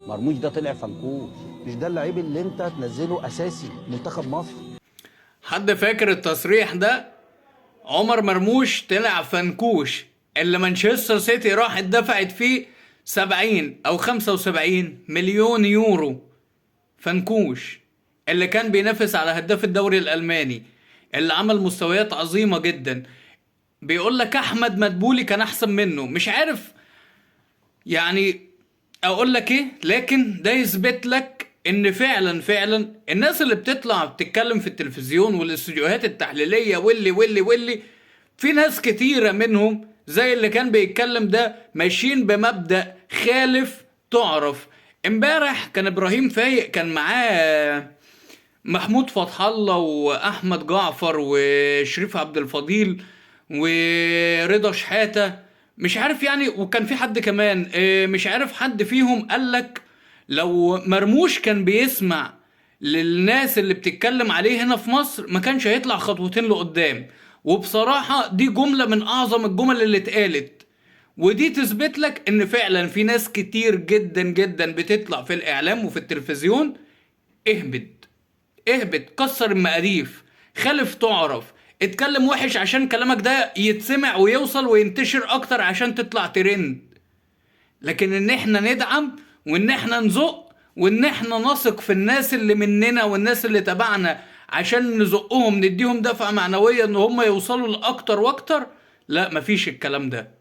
مرموش ده طلع فنكوش، مش ده اللعيب اللي انت تنزله اساسي منتخب مصر. حد فاكر التصريح ده؟ عمر مرموش طلع فنكوش اللي مانشستر سيتي راحت دفعت فيه 70 او 75 مليون يورو. فنكوش اللي كان بينافس على هداف الدوري الألماني، اللي عمل مستويات عظيمة جدا. بيقول لك احمد مدبولي كان احسن منه. مش عارف يعني اقول لك ايه، لكن ده يثبت لك ان فعلا فعلا الناس اللي بتطلع بتتكلم في التلفزيون والاستوديوهات التحليلية واللي في ناس كتيرة منهم زي اللي كان بيتكلم ده ماشيين بمبدأ خالف تعرف. امبارح كان ابراهيم فايق كان معاه محمود فتح الله واحمد جعفر وشريف عبد الفضيل ورضا شحاتة، مش عارف يعني، وكان في حد كمان مش عارف حد فيهم قالك لو مرموش كان بيسمع للناس اللي بتتكلم عليه هنا في مصر ما كانش هيطلع خطوتين لقدام. وبصراحة دي جملة من اعظم الجمل اللي اتقالت، ودي تثبت لك ان فعلا في ناس كتير جدا جدا بتطلع في الاعلام وفي التلفزيون. اهبد اهبط، كسر المقاديف، خالف تعرف، اتكلم وحش عشان كلامك ده يتسمع ويوصل وينتشر اكتر عشان تطلع ترند. لكن ان احنا ندعم وان احنا نزق وان احنا نثق في الناس اللي مننا والناس اللي تبعنا عشان نزقهم نديهم دفعة معنوية ان هم يوصلوا لاكتر واكتر، لا مفيش الكلام ده.